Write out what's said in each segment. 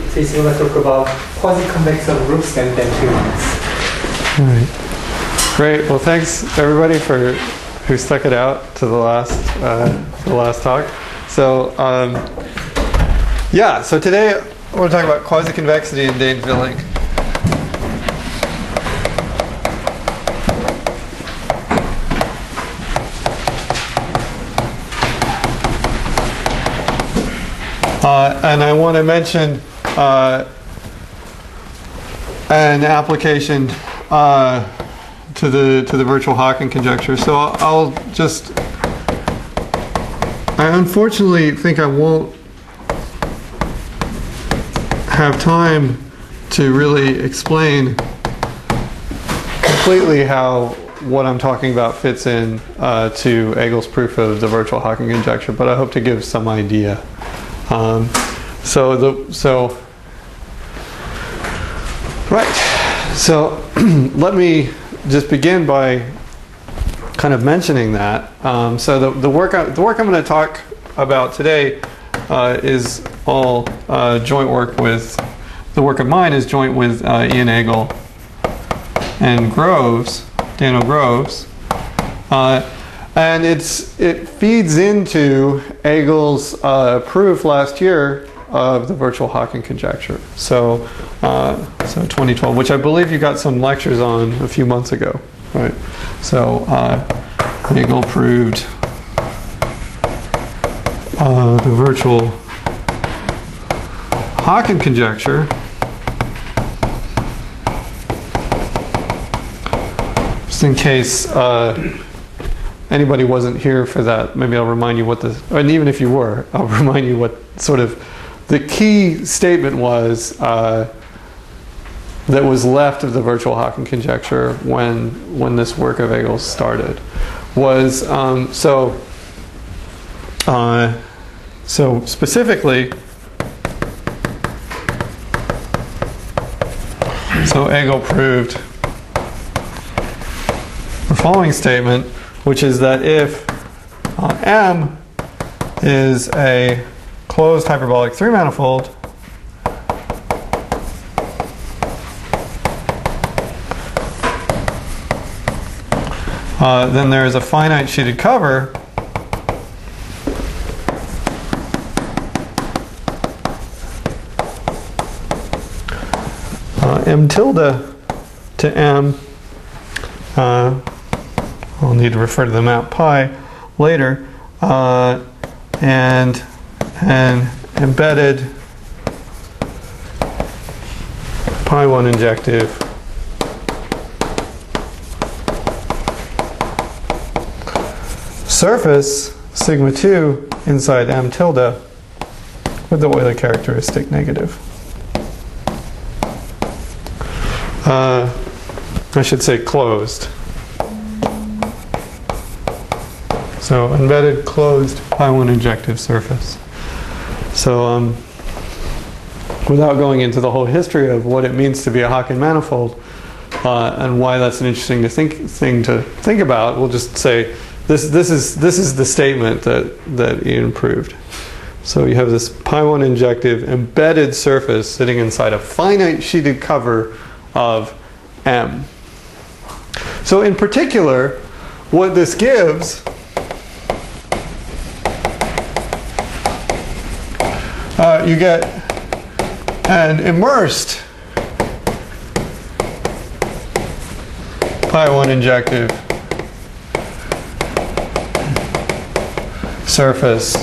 so he's going to talk about quasi-convex subgroups and then theorems. All right. Great. Well, thanks everybody who stuck it out to the last talk. So so today I want to talk about quasi-convexity and Dehn filling. And I want to mention an application to the virtual Hawking conjecture. So I unfortunately think I won't have time to really explain completely how what I'm talking about fits in to Egel's proof of the virtual Hawking conjecture, but I hope to give some idea. So let me just begin by kind of mentioning that. So the work I'm going to talk about today is all joint work with, the work of mine is joint with Ian Egel and Daniel Groves. And it feeds into Egel's proof last year of the virtual Hawking conjecture. So 2012, which I believe you got some lectures on a few months ago, right? So Egel proved the virtual Hawking conjecture. Just in case anybody wasn't here for that, maybe I'll remind you what and even if you were, I'll remind you what sort of the key statement was that was left of the virtual Hawking conjecture when this work of Egel's started. Was so specifically, so Egel proved the following statement, which is that if M is a closed hyperbolic three-manifold, then there is a finite sheeted cover M tilde to M. I'll need to refer to the map pi later, and an embedded pi1 injective surface sigma 2 inside M tilde with the Euler characteristic negative. I should say closed. So embedded closed pi1 injective surface. So without going into the whole history of what it means to be a Hawking manifold and why that's an interesting thing to think about, we'll just say this is the statement that Ian proved. So you have this pi1 injective embedded surface sitting inside a finite sheeted cover of M. So in particular, what this gives you get an immersed pi1 injective surface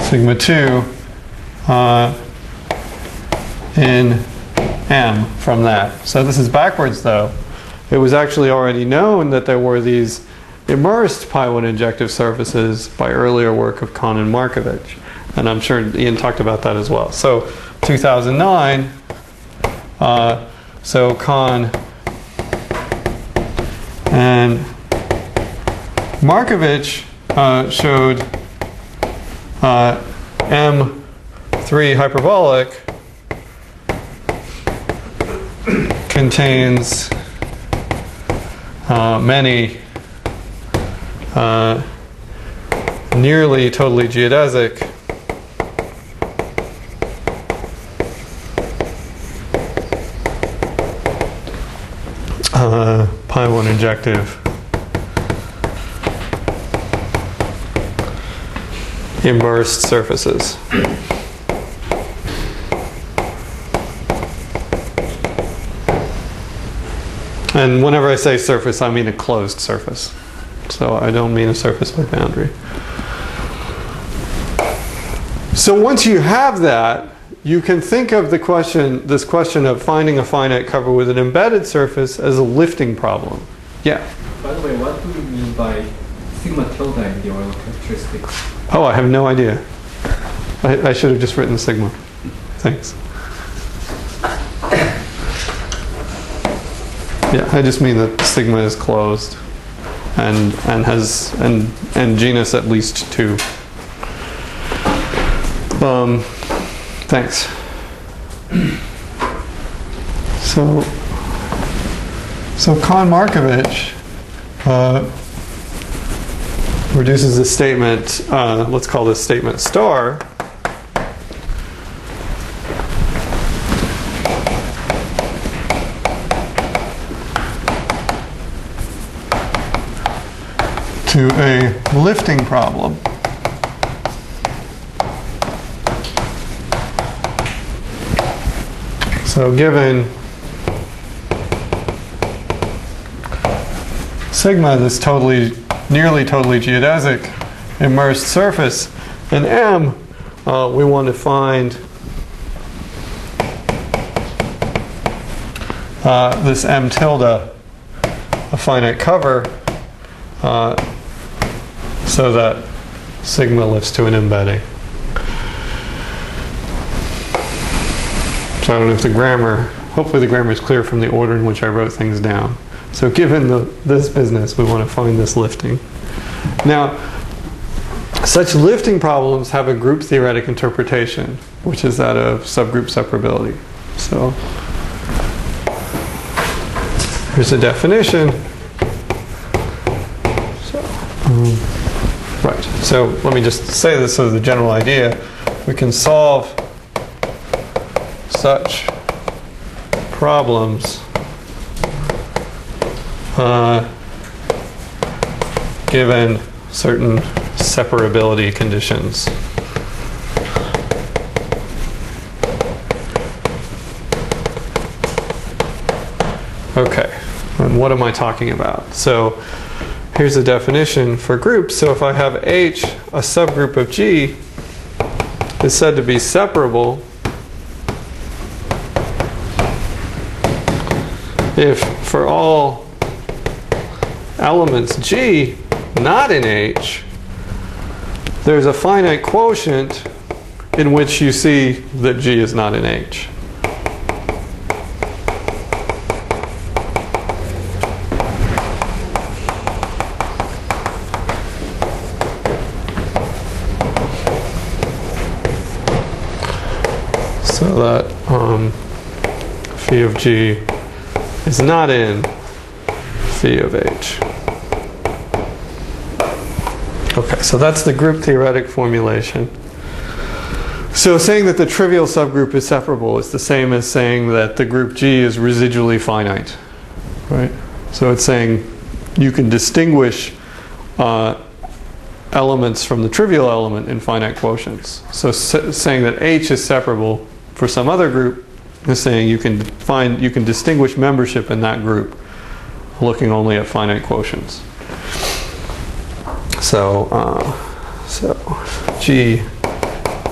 sigma 2 in M from that. So this is backwards though. It was actually already known that there were these immersed pi1 injective surfaces by earlier work of Kahn and Markovich. And I'm sure Ian talked about that as well. So 2009, so Kahn and Markovich showed M3 hyperbolic contains many nearly totally geodesic pi1 injective immersed surfaces. And whenever I say surface, I mean a closed surface. So I don't mean a surface by boundary. So once you have that, you can think of this question of finding a finite cover with an embedded surface as a lifting problem. Yeah? By the way, what do you mean by sigma tilde in the Euler characteristics? Oh, I have no idea. I should have just written sigma. Thanks. Yeah, I just mean that sigma is closed and has genus at least 2. Thanks. So Kahn Markovich reduces this statement, let's call this statement star, to a lifting problem. So given sigma, this nearly totally geodesic immersed surface, and M, we want to find this M tilde, a finite cover, so that sigma lifts to an embedding. So I don't know if hopefully the grammar is clear from the order in which I wrote things down. So given this business, we want to find this lifting. Now, such lifting problems have a group theoretic interpretation, which is that of subgroup separability. So here's a definition. Right. So let me just say this as the general idea. We can solve such problems given certain separability conditions. Okay, and what am I talking about? So here's a definition for groups. So if I have H, a subgroup of G, is said to be separable if for all elements G not in H, there's a finite quotient in which you see that G is not in H. So that phi of G is not in phi of H. Okay, so that's the group theoretic formulation. So saying that the trivial subgroup is separable is the same as saying that the group G is residually finite, right? So it's saying you can distinguish elements from the trivial element in finite quotients. So saying that H is separable for some other group is saying you can distinguish membership in that group looking only at finite quotients. So G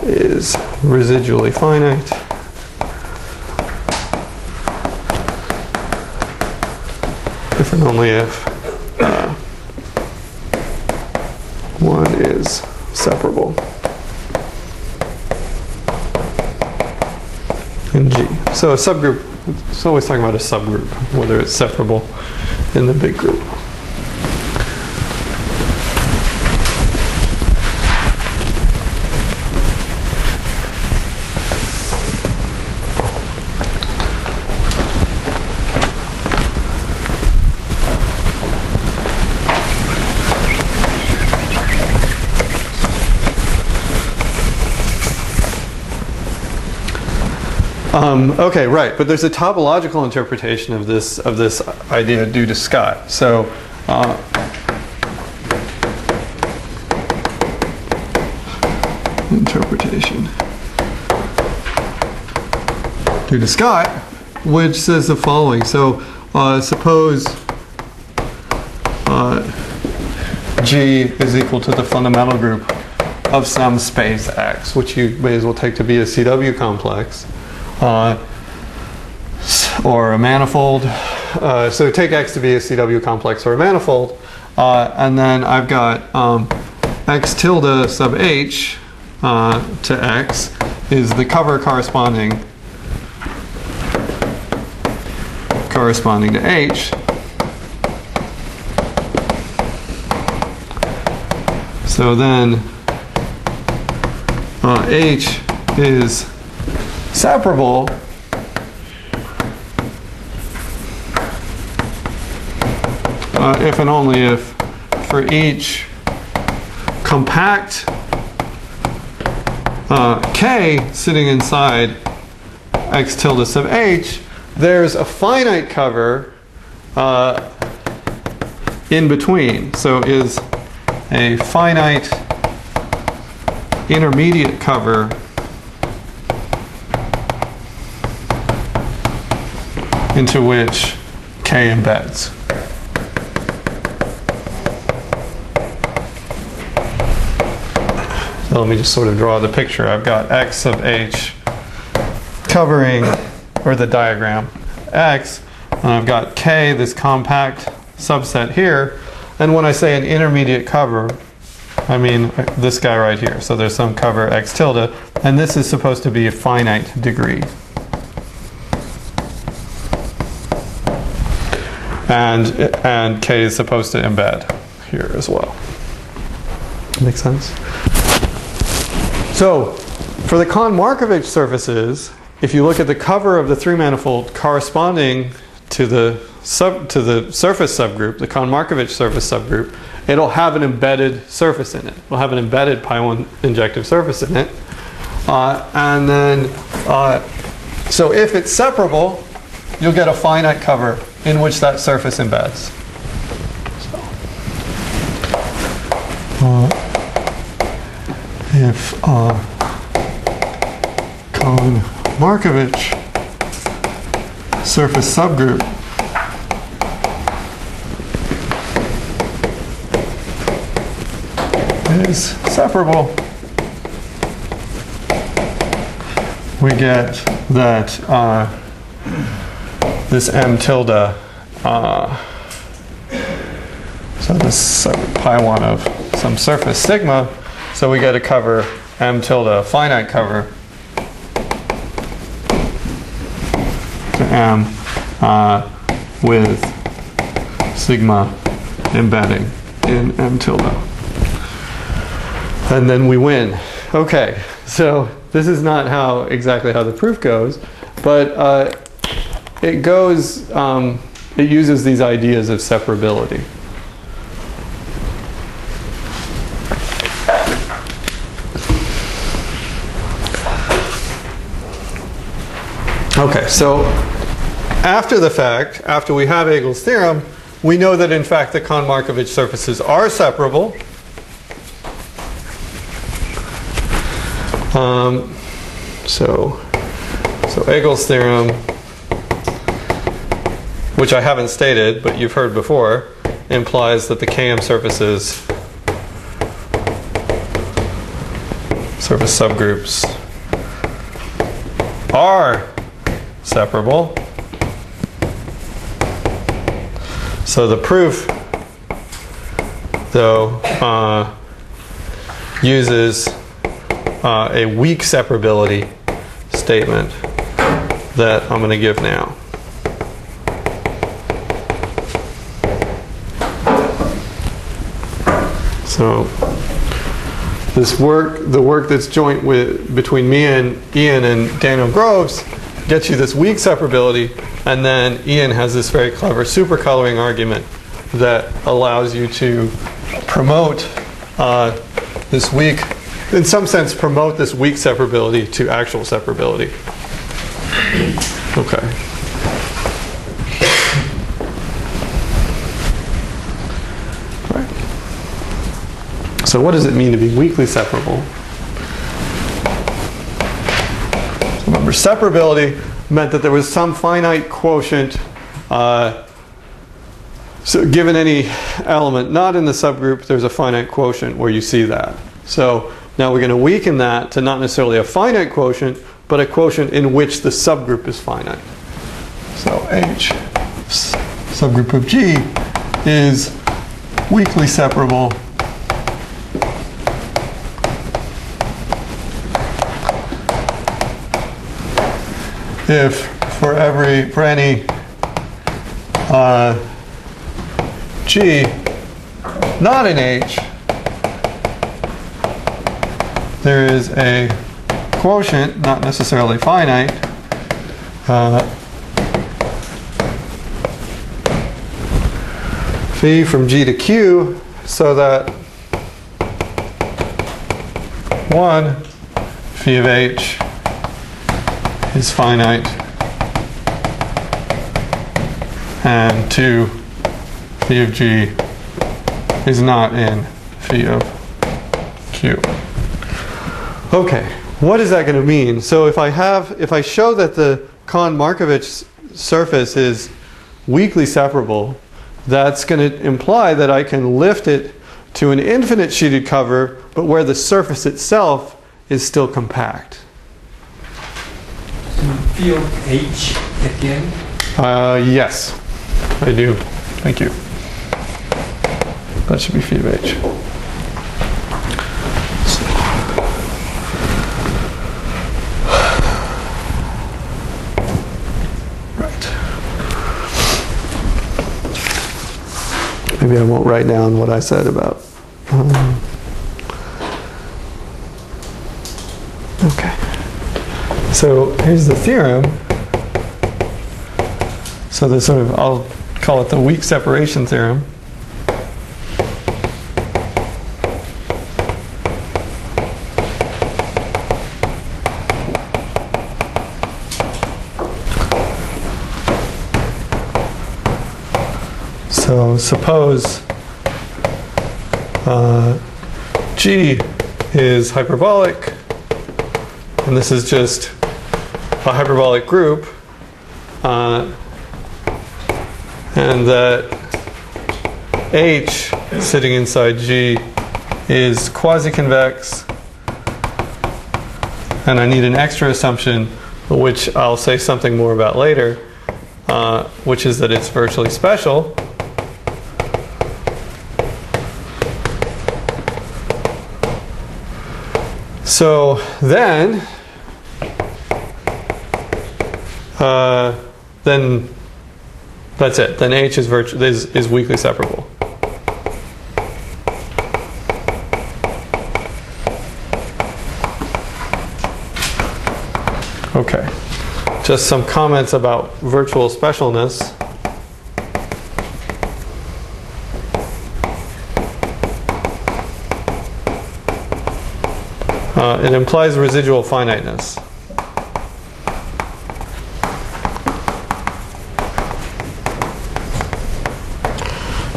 is residually finite if and only if one is separable in G. So a subgroup, it's always talking about a subgroup, whether it's separable in the big group. Okay, right. But there's a topological interpretation of this idea due to Scott. So. Interpretation due to Scott, which says the following. So suppose G is equal to the fundamental group of some space X, which you may as well take to be a CW complex or a manifold. So take X to be a CW complex or a manifold, and then I've got X tilde sub H to X is the cover corresponding to H. So then H is separable if and only if for each compact K sitting inside X tilde sub H, there's a finite cover in between. So is a finite intermediate cover into which K embeds. So let me just sort of draw the picture. I've got X sub H covering, or the diagram, X, and I've got K, this compact subset here. And when I say an intermediate cover, I mean this guy right here. So there's some cover X tilde, and this is supposed to be a finite degree. And K is supposed to embed here as well. Make sense? So for the Kohn-Markovich surfaces, if you look at the cover of the three-manifold corresponding to the surface subgroup, the Kohn-Markovich surface subgroup, it'll have an embedded surface in it. It'll have an embedded pi1 injective surface in it. And then, so if it's separable, you'll get a finite cover in which that surface embeds. If Kohn-Markovich surface subgroup is separable, we get that this M tilde, so this pi1 of some surface sigma, so we get a cover M tilde, a finite cover to M with sigma embedding in M tilde. And then we win. Okay, so this is not exactly how the proof goes, but it goes, it uses these ideas of separability. Okay, so after the fact, after we have Hegel's theorem, we know that in fact the Kohn-Markovich surfaces are separable. So Hegel's theorem, which I haven't stated, but you've heard before, implies that the KM surfaces, surface subgroups, are separable. So the proof, though, uses a weak separability statement that I'm going to give now. So this work, the work that's joint between me and Ian and Daniel Groves, gets you this weak separability, and then Ian has this very clever supercoloring argument that allows you to promote this weak, in some sense, promote this weak separability to actual separability. Okay. Right. So what does it mean to be weakly separable? So remember, separability meant that there was some finite quotient, so given any element not in the subgroup, there's a finite quotient where you see that. So now we're going to weaken that to not necessarily a finite quotient, but a quotient in which the subgroup is finite. So H, subgroup of G, is weakly separable if for any G not in H, there is a quotient, not necessarily finite, phi from G to Q, so that 1 phi of H is finite and 2 phi of G is not in phi of Q. Okay, what is that going to mean? So if I show that the Kohn-Markovich surface is weakly separable, that's going to imply that I can lift it to an infinite sheeted cover, but where the surface itself is still compact. So phi of H again? Yes, I do. Thank you. That should be phi of H. Maybe I won't write down what I said about. Okay. So here's the theorem. So there's sort of, I'll call it the weak separation theorem. So suppose G is hyperbolic, and this is just a hyperbolic group, and that H sitting inside G is quasi-convex, and I need an extra assumption, which I'll say something more about later, which is that it's virtually special. So then that's it. Then H is weakly separable. Okay. Just some comments about virtual specialness. It implies residual finiteness.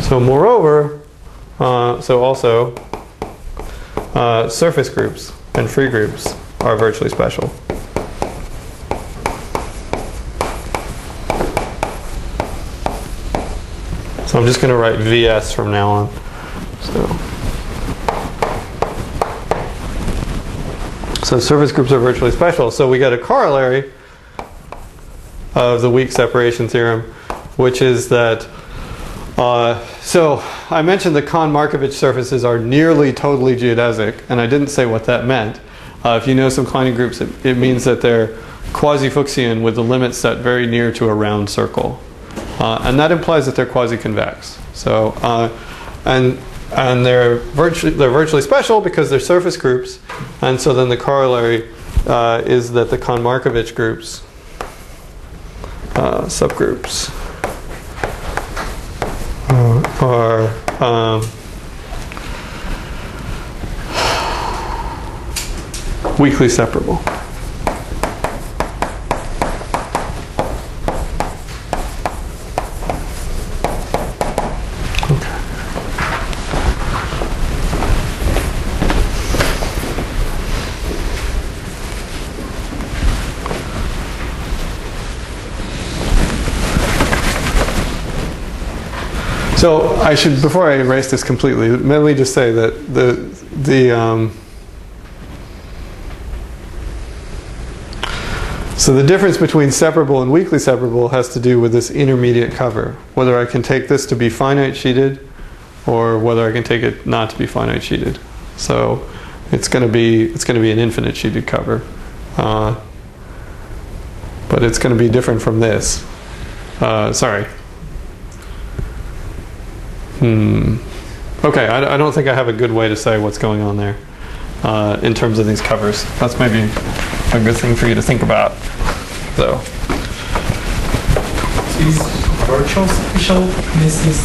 So moreover, surface groups and free groups are virtually special. So I'm just going to write VS from now on. So surface groups are virtually special. So we get a corollary of the weak separation theorem, which is that, so I mentioned the Kohn-Markovich surfaces are nearly totally geodesic, and I didn't say what that meant. If you know some Kleinian groups, it means that they're quasi-Fuchsian with the limits set very near to a round circle. And that implies that they're quasi-convex. So, and they're virtually special because they're surface groups, and so then the corollary is that the Kohn-Markovich groups, subgroups, are weakly separable. So I should, before I erase this completely, let me just say that so the difference between separable and weakly separable has to do with this intermediate cover, whether I can take this to be finite sheeted or whether I can take it not to be finite sheeted. So it's going to be an infinite sheeted cover, but it's going to be different from this. Sorry. Okay, I don't think I have a good way to say what's going on there in terms of these covers. That's maybe a good thing for you to think about, though. Is virtual specialness is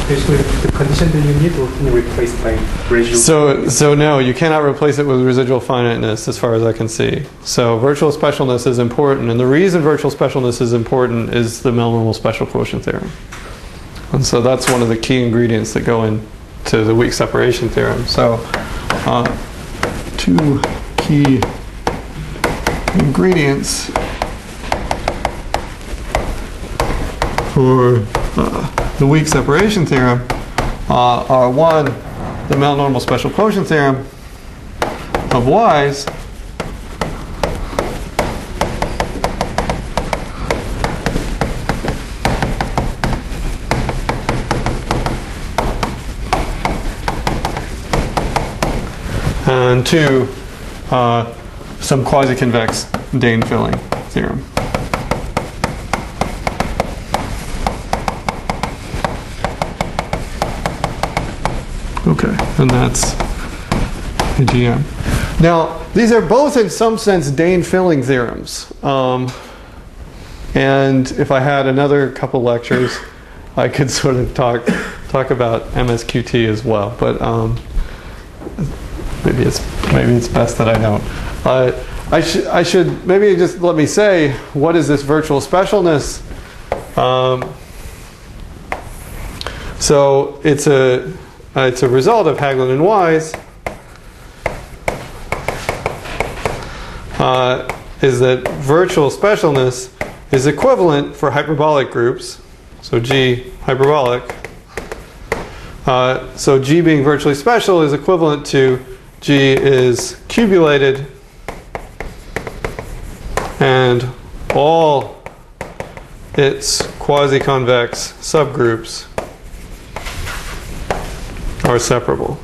basically the condition that you need, or can you replace by residual? So no, you cannot replace it with residual finiteness as far as I can see. So virtual specialness is important, and the reason virtual specialness is important is the Mel-normal special quotient theorem. And so that's one of the key ingredients that go into the weak separation theorem. So two key ingredients for the weak separation theorem are one, the Mel-normal special quotient theorem of y's, and two, some quasi-convex Dehn filling theorem. Okay, and that's AGM. Now, these are both in some sense Dehn filling theorems. And if I had another couple lectures, I could sort of talk about MSQT as well. But maybe it's best that I don't. I should maybe just let me say, what is this virtual specialness? So it's a result of Hagelin and Wise. Is that virtual specialness is equivalent for hyperbolic groups. So G hyperbolic. So G being virtually special is equivalent to G is cubulated, and all its quasi-convex subgroups are separable.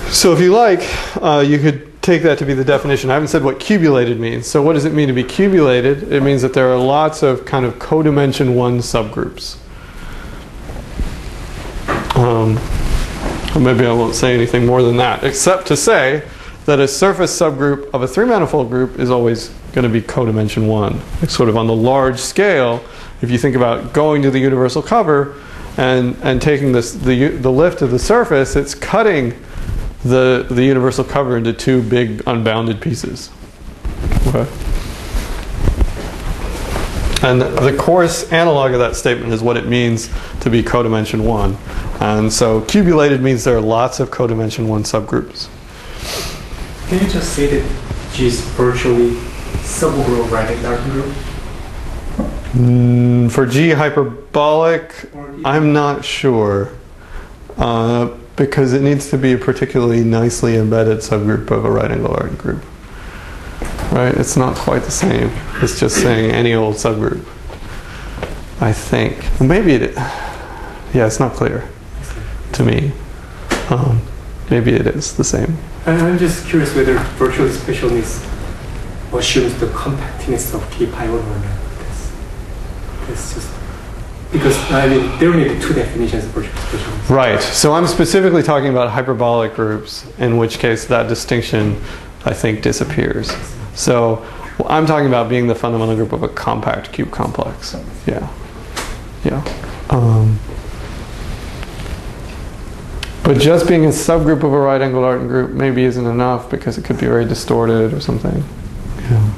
So if you like, you could take that to be the definition. I haven't said what cubulated means. So what does it mean to be cubulated? It means that there are lots of kind of codimension 1 subgroups. Maybe I won't say anything more than that, except to say that a surface subgroup of a 3-manifold group is always going to be codimension 1. It's sort of on the large scale. If you think about going to the universal cover and taking the lift of the surface, it's cutting the universal cover into 2 big unbounded pieces. Okay. And the coarse analog of that statement is what it means to be codimension 1. And so cubulated means there are lots of codimension 1 subgroups. Can you just say that G is virtually subgroup right in that group? For G hyperbolic, I'm not sure. Because it needs to be a particularly nicely embedded subgroup of a right angle arc group. Right? It's not quite the same. It's just saying any old subgroup. I think. Maybe it is. Yeah, it's not clear to me. Maybe it is the same. I'm just curious whether virtual specialness assumes the compactness of K pivot or not. That's just because there are only 2 definitions of virtual specialness. Right. So I'm specifically talking about hyperbolic groups, in which case that distinction, I think, disappears. So I'm talking about being the fundamental group of a compact cube complex. Yeah. Yeah. But just being a subgroup of a right-angled arc group maybe isn't enough because it could be very distorted or something. Yeah.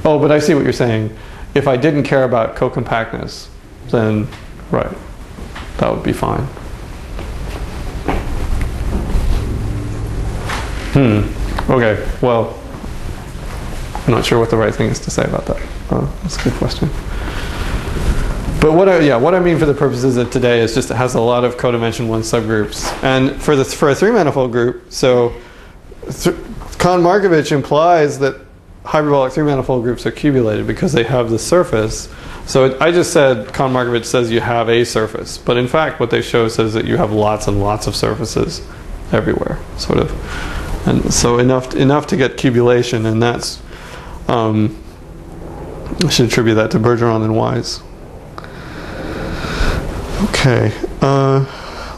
Oh, but I see what you're saying. If I didn't care about co-compactness, then, right, that would be fine. Okay, well, I'm not sure what the right thing is to say about that. That's a good question. But what I mean for the purposes of today is just it has a lot of codimension 1 subgroups. And for a 3-manifold group, so Kahn-Markovich implies that hyperbolic 3-manifold groups are cubulated because they have the surface. So I just said Kahn-Markovich says you have a surface. But in fact, what they show says that you have lots and lots of surfaces everywhere, sort of. And so enough to get cubulation, and that's I should attribute that to Bergeron and Wise. Okay,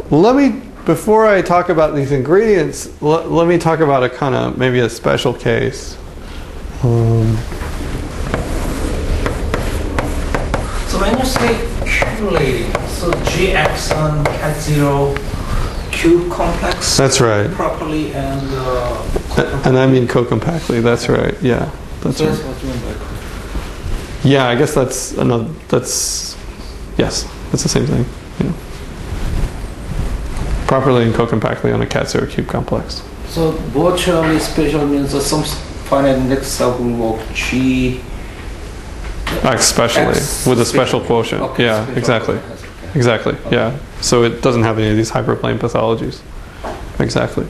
let me, before I talk about these ingredients, let me talk about a kind of, maybe a special case. So when you say cubulating, so GX on cat0 cube complex? That's right. Properly and and I mean co-compactly, that's right, yeah. That's so right. that's what you mean by Yeah, I guess that's another, yes, that's the same thing. Yeah. Properly and co-compactly on a cat0 cube complex. So virtually special means some finite index subgroup of G. Especially X with a special quotient. Okay, Yeah, special exactly. quotient. Okay. Exactly. Okay. Yeah. So it doesn't have any of these hyperplane pathologies. Exactly.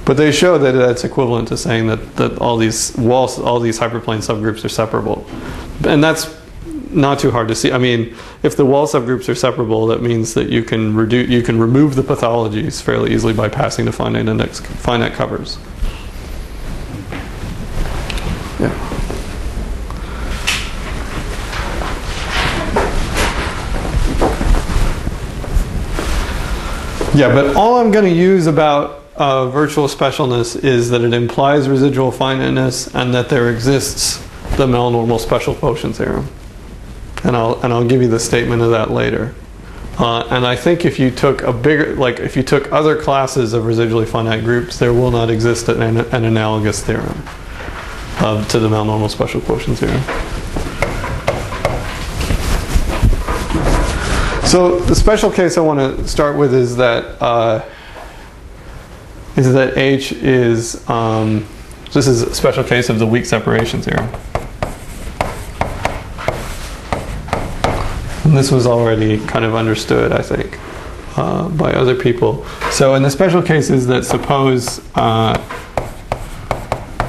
But they show that that's equivalent to saying that all these hyperplane subgroups are separable. And that's not too hard to see. I mean, if the wall subgroups are separable, that means that you can remove the pathologies fairly easily by passing to finite covers. Yeah. Yeah, but all I'm going to use about virtual specialness is that it implies residual finiteness and that there exists the Mel-normal special quotient theorem. And I'll give you the statement of that later. And I think if you took if you took other classes of residually finite groups, there will not exist an analogous theorem to the Mel-normal special quotient theorem. So the special case I want to start with is that H is this is a special case of the weak separation theorem. And this was already kind of understood, I think, by other people. So in the special case is that suppose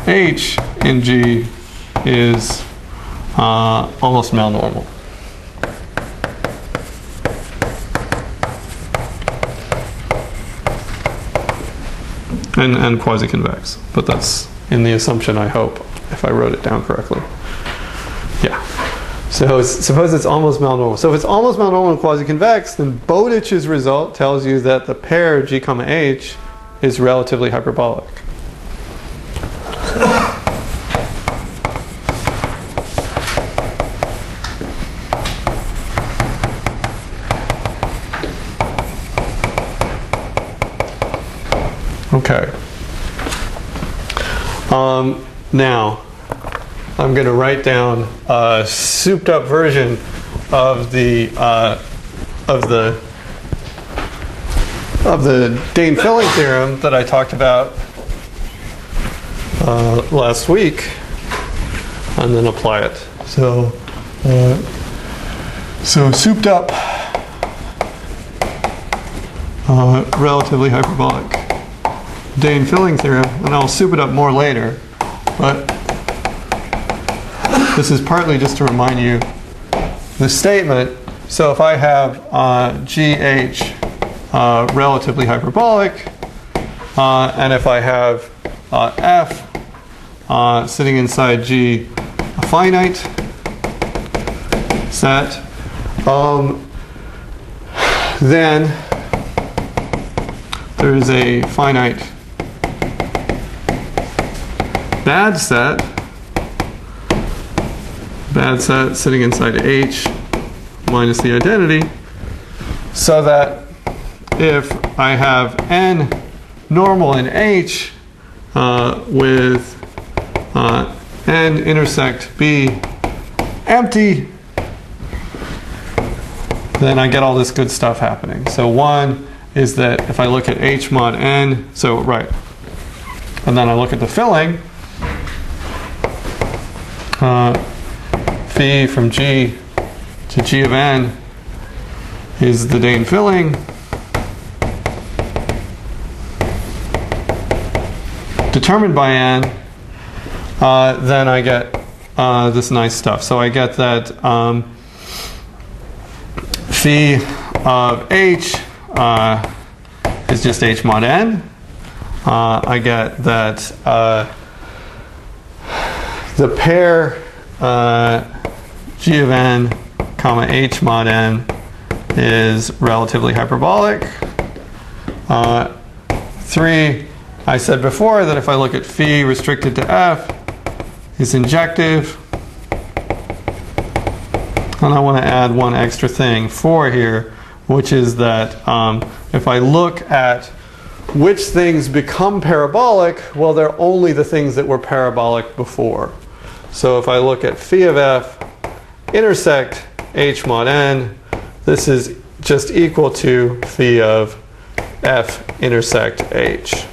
H in G is almost Mel-normal. And quasi-convex, but that's in the assumption, I hope, if I wrote it down correctly. Yeah. So suppose it's almost Mel-normal. So if it's almost Mel-normal and quasi-convex, then Bowdich's result tells you that the pair G, H is relatively hyperbolic. Okay. Now, I'm going to write down a souped-up version of the Dehn filling theorem that I talked about last week, and then apply it. So souped up, relatively hyperbolic Dehn filling theorem, and I'll soup it up more later, but this is partly just to remind you the statement. So if I have GH relatively hyperbolic, and if I have F sitting inside G a finite set, then there is a finite bad set sitting inside H minus the identity, so that if I have N normal in H with N intersect B empty, then I get all this good stuff happening. So one is that if I look at H mod N, so right, and then I look at the filling, phi from G to G of n is the Dehn filling. Determined by n, then I get this nice stuff. So I get that phi of h is just h mod n. I get that the pair g of n comma h mod n is relatively hyperbolic. 3, I said before that if I look at phi restricted to f, it's injective. And I want to add one extra thing, 4 here, which is that if I look at which things become parabolic, well, they're only the things that were parabolic before. So if I look at phi of f intersect h mod n, this is just equal to phi of f intersect h.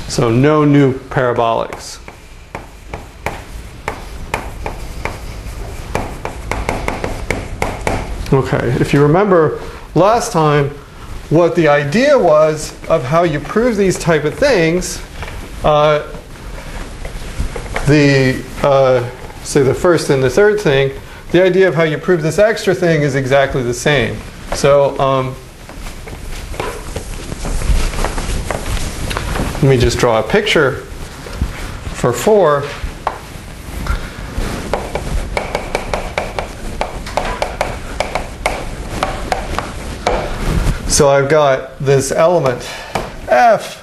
So no new parabolics. Okay, if you remember last time, what the idea was of how you prove these type of things, say the first and the third thing, the idea of how you prove this extra thing is exactly the same. So let me just draw a picture for 4. So I've got this element f,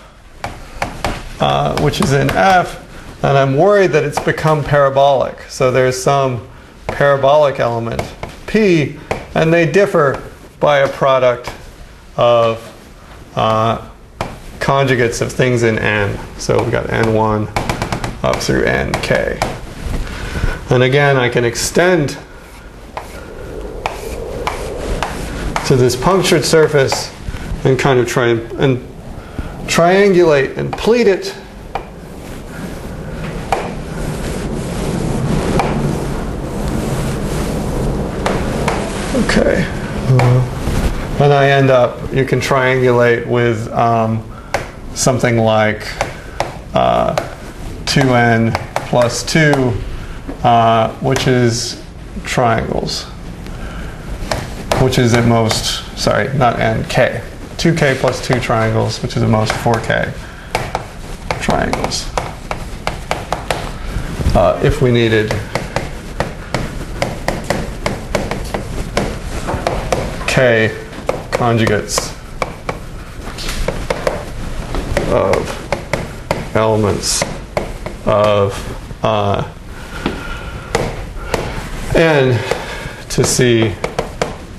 which is in f, and I'm worried that it's become parabolic. So there's some parabolic element p, and they differ by a product of conjugates of things in n. So we've got n1 up through nk. And again, I can extend to this punctured surface and kind of try and triangulate and pleat it. Okay. And I end up, you can triangulate with something like 2n plus 2, which is triangles. Which is at most, sorry, not n, k. 2k plus 2 triangles, which is at most 4k triangles. If we needed k conjugates of elements of n to see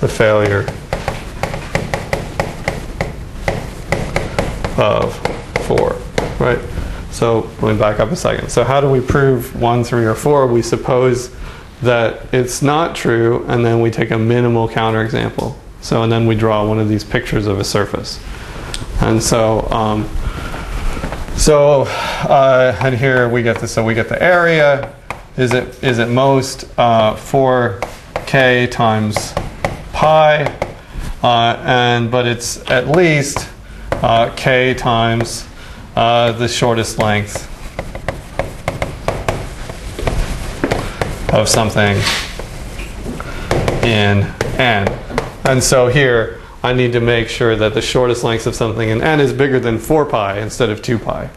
the failure of 4, right? So let me back up a second. So how do we prove 1, 3, or 4? We suppose that it's not true, and then we take a minimal counterexample. So, and then we draw one of these pictures of a surface. And so, and here we get this. So we get the area is at most 4k times pi, but it's at least k times the shortest length of something in n. And so here I need to make sure that the shortest length of something in n is bigger than 4 pi instead of 2 pi.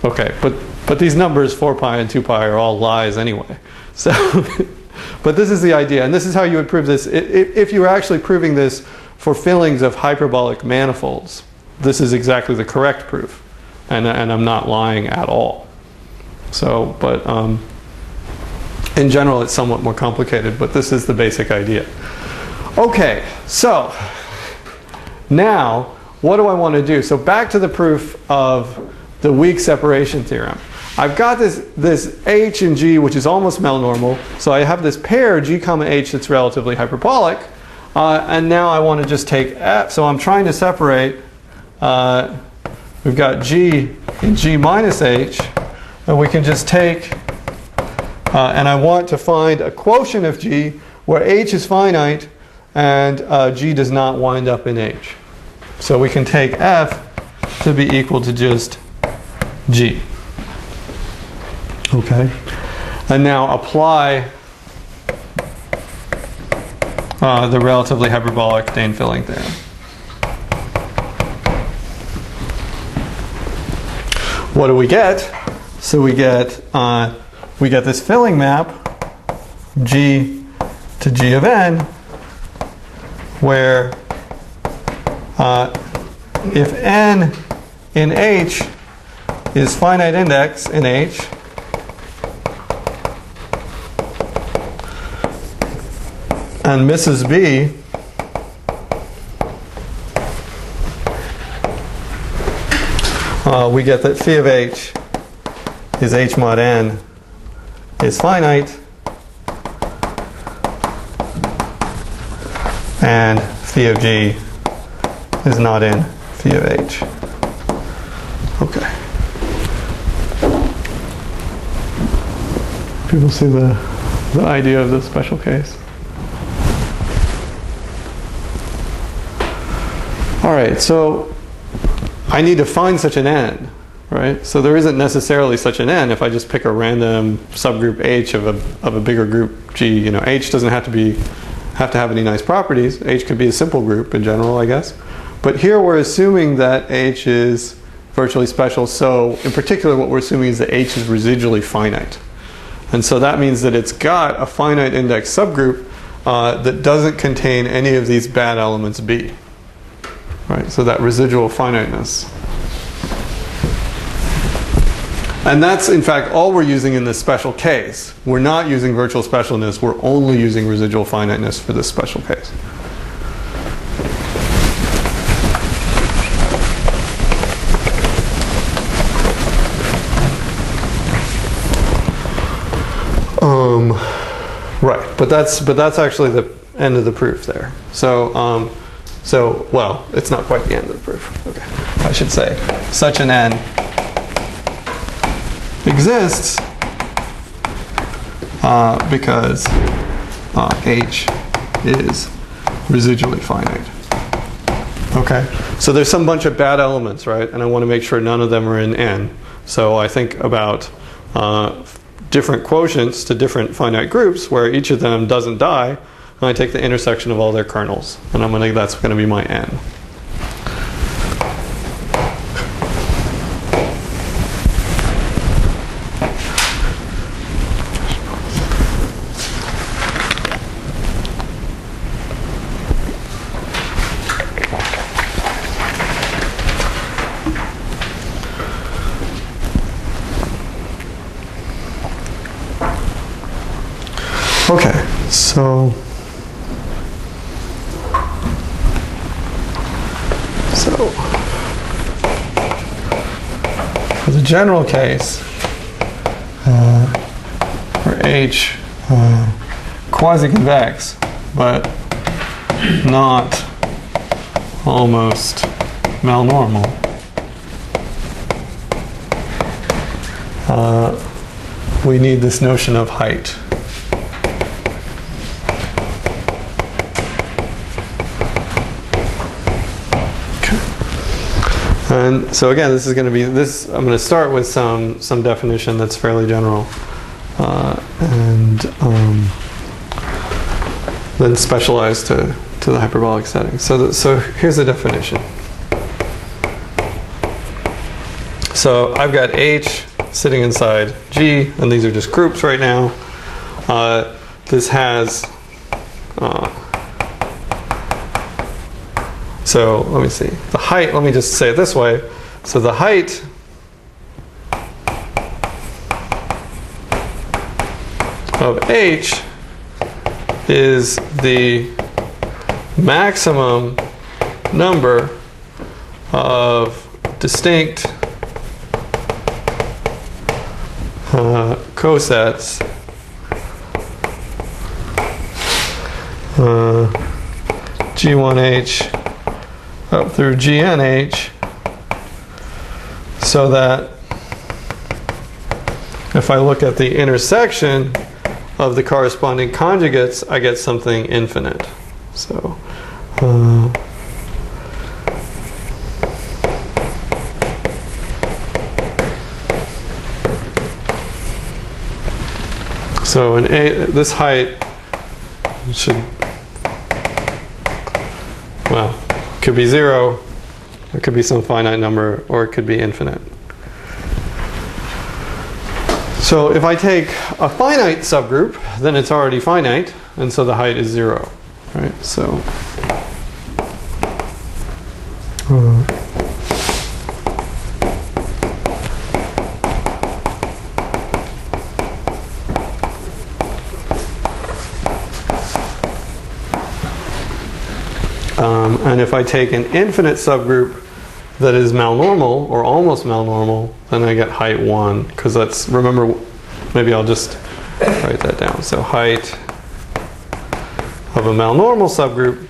Okay, but these numbers 4 pi and 2 pi are all lies anyway. So but this is the idea, and this is how you would prove this. If you were actually proving this for fillings of hyperbolic manifolds, this is exactly the correct proof, and I'm not lying at all. So, but in general, it's somewhat more complicated, but this is the basic idea. Okay, so now what do I want to do? So back to the proof of the weak separation theorem. I've got this h and g, which is almost Mel-normal. So I have this pair g comma h that's relatively hyperbolic. And now I want to just take f. So I'm trying to separate. We've got g and g minus h. And we can just take and I want to find a quotient of G where H is finite and G does not wind up in H. So we can take F to be equal to just G. Okay. And now apply the relatively hyperbolic Dehn filling theorem. What do we get? So we get this filling map, G to G of n, where if n in H is finite index in H, and Mrs. B we get that phi of H is H mod n is finite, and phi of G is not in phi of H. Okay. People see the idea of this special case? All right, so I need to find such an n, right? So there isn't necessarily such an n if I just pick a random subgroup H of a bigger group G. You know, H doesn't have to have any nice properties. H could be a simple group in general, I guess. But here we're assuming that H is virtually special. So in particular, what we're assuming is that H is residually finite. And so that means that it's got a finite index subgroup that doesn't contain any of these bad elements B. Right, so that residual finiteness. And that's, in fact, all we're using in this special case. We're not using virtual specialness. We're only using residual finiteness for this special case. Right, but that's actually the end of the proof there. So well, it's not quite the end of the proof. Okay, I should say such an n exists because H is residually finite. Okay, so there's some bunch of bad elements, right? And I want to make sure none of them are in n. So I think about different quotients to different finite groups where each of them doesn't die, and I take the intersection of all their kernels, and that's going to be my n. Okay, so for the general case, for H quasi-convex, but not almost malnormal, we need this notion of height. And so again, this is going to be this. I'm going to start with some definition that's fairly general, and then specialize to the hyperbolic setting. So here's the definition. So I've got H sitting inside G, and these are just groups right now. This has. So let me see. The height, let me just say it this way. So the height of H is the maximum number of distinct cosets G1H up through GNH, so that if I look at the intersection of the corresponding conjugates, I get something infinite. So, so this height should, well, could be 0, it could be some finite number, or it could be infinite. So if I take a finite subgroup, then it's already finite, and so the height is 0, right? So and if I take an infinite subgroup that is malnormal or almost malnormal, then I get height 1, because that's, remember, maybe I'll just write that down. So height of a malnormal subgroup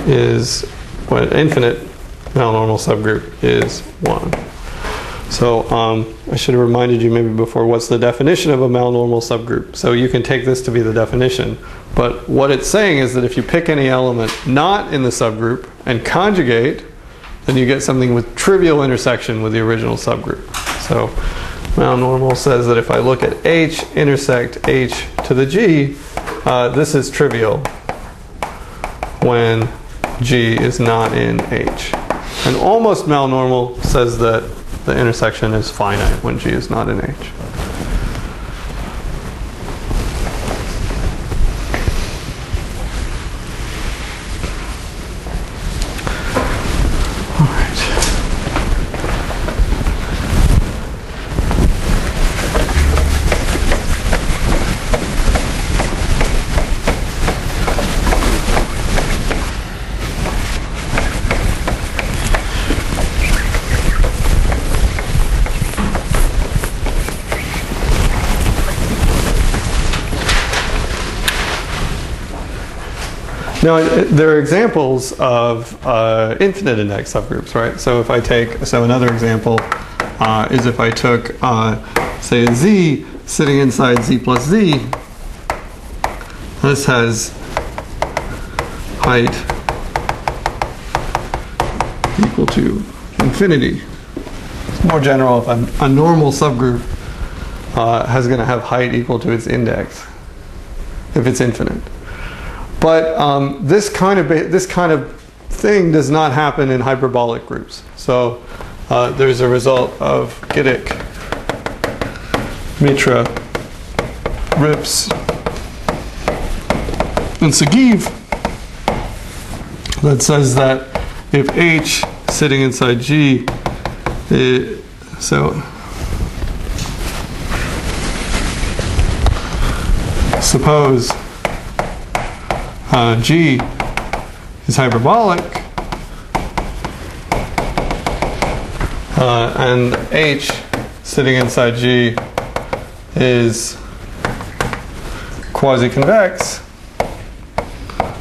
is, well, an infinite malnormal subgroup is 1. So I should have reminded you maybe before, what's the definition of a malnormal subgroup? So you can take this to be the definition. But what it's saying is that if you pick any element not in the subgroup and conjugate, then you get something with trivial intersection with the original subgroup. So malnormal says that if I look at H intersect H to the G, this is trivial when G is not in H. And almost malnormal says that the intersection is finite when G is not in H. Now, there are examples of infinite index subgroups, right? So if I take, so another example is if I took, say, a z sitting inside z plus z, this has height equal to infinity. It's more general if a normal subgroup is going to have height equal to its index if it's infinite. But this kind of thing does not happen in hyperbolic groups. So there's a result of Giddick, Mitra, Rips, and Sagiv that says that if H sitting inside G, suppose G is hyperbolic, and H sitting inside G is quasi-convex,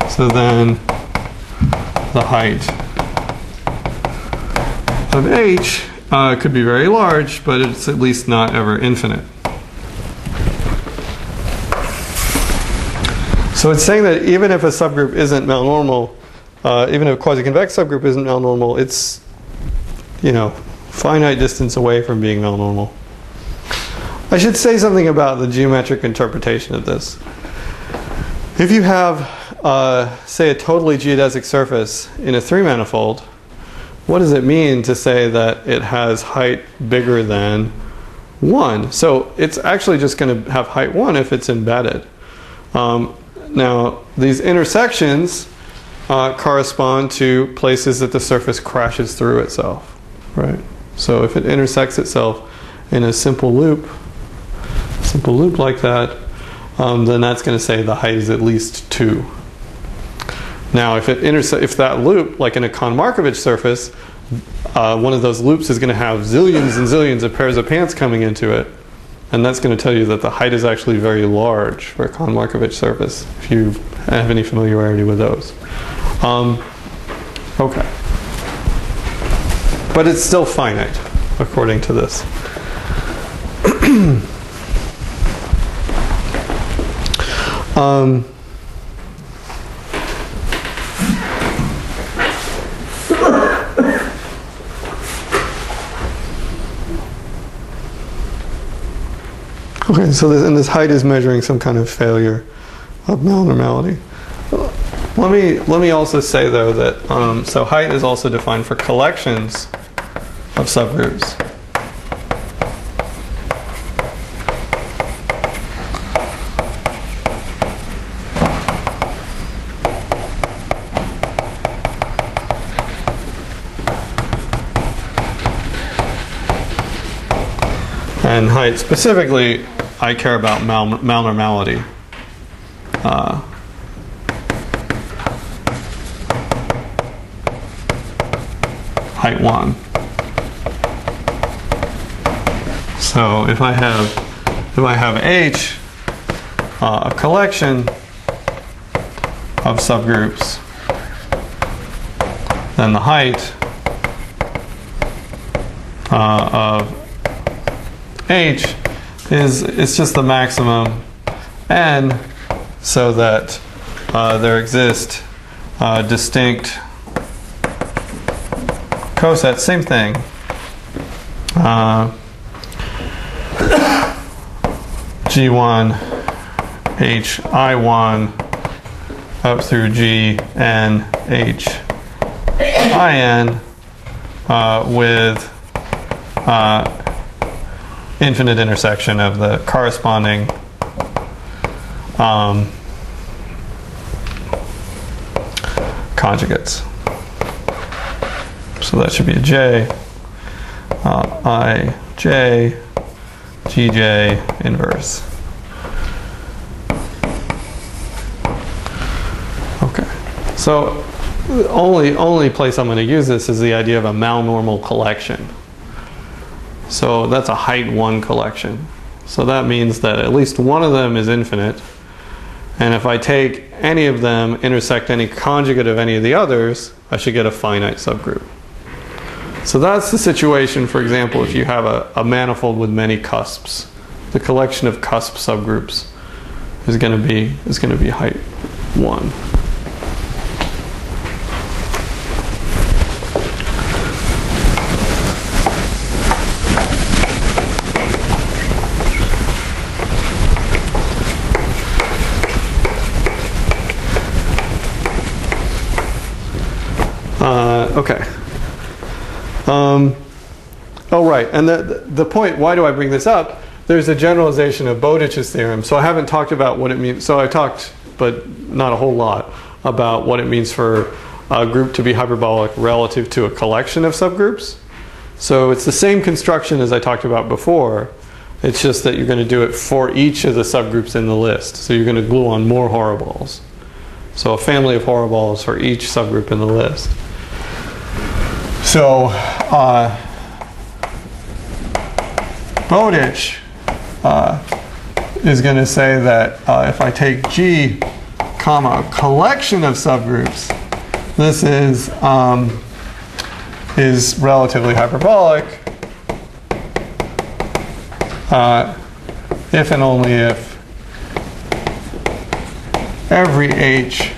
so then the height of H could be very large, but it's at least not ever infinite. So it's saying that even if a subgroup isn't malnormal, even if a quasi-convex subgroup isn't malnormal, it's, finite distance away from being malnormal. I should say something about the geometric interpretation of this. If you have, say, a totally geodesic surface in a 3-manifold, what does it mean to say that it has height bigger than 1? So it's actually just going to have height 1 if it's embedded. Now, these intersections correspond to places that the surface crashes through itself, right? So if it intersects itself in a simple loop like that, then that's going to say the height is at least 2. Now, if that loop, like in a Kohn-Markovich surface, one of those loops is going to have zillions and zillions of pairs of pants coming into it. And that's going to tell you that the height is actually very large for a Kohn-Markovich surface, if you have any familiarity with those. Okay. But it's still finite, according to this. Okay, so this height is measuring some kind of failure of malnormality. Let me also say though that so height is also defined for collections of subgroups. And height specifically, I care about malnormality. Height 1. So if I have H, a collection of subgroups, then the height of H is just the maximum n, so that there exist distinct cosets, same thing. G1, HI1 up through GN, HIN with infinite intersection of the corresponding conjugates. So that should be a J, I, J, GJ inverse. Okay, so the only place I'm going to use this is the idea of a malnormal collection. So that's a height 1 collection. So that means that at least one of them is infinite. And if I take any of them, intersect any conjugate of any of the others, I should get a finite subgroup. So that's the situation, for example, if you have a manifold with many cusps. The collection of cusp subgroups is going to be height 1. Okay. Oh, right. And the point, why do I bring this up? There's a generalization of Bowditch's theorem. So I haven't talked about what it means. So I talked, but not a whole lot, about what it means for a group to be hyperbolic relative to a collection of subgroups. So it's the same construction as I talked about before. It's just that you're going to do it for each of the subgroups in the list. So you're going to glue on more horoballs. So a family of horoballs for each subgroup in the list. So Bowditch is going to say that if I take G, comma, a collection of subgroups, this is relatively hyperbolic if and only if every H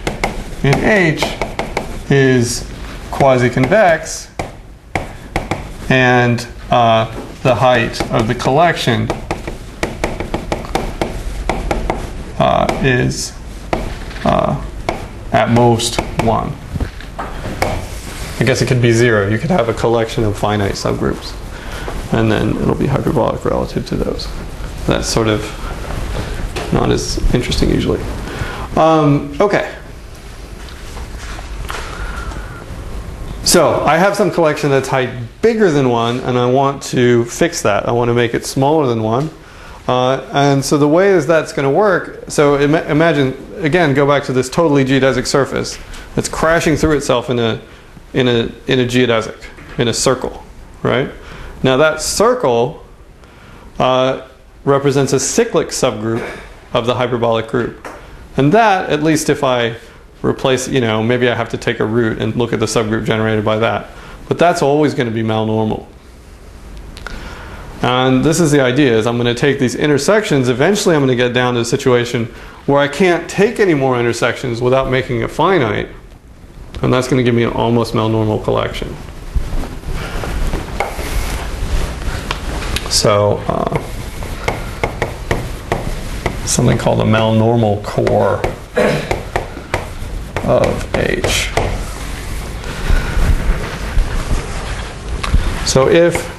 in H is quasi-convex and the height of the collection is at most 1. I guess it could be 0. You could have a collection of finite subgroups, and then it'll be hyperbolic relative to those. That's sort of not as interesting usually. Okay. So I have some collection that's height bigger than 1, and I want to fix that. I want to make it smaller than 1. And so the way that's going to work, so imagine, again, go back to this totally geodesic surface that's crashing through itself in a geodesic, in a circle, right? Now that circle represents a cyclic subgroup of the hyperbolic group. And that, at least if I replace, maybe I have to take a root and look at the subgroup generated by that. but that's always going to be malnormal. And this is the idea, is I'm going to take these intersections, eventually I'm going to get down to a situation where I can't take any more intersections without making it finite, and that's going to give me an almost malnormal collection. So something called a malnormal core of H. So if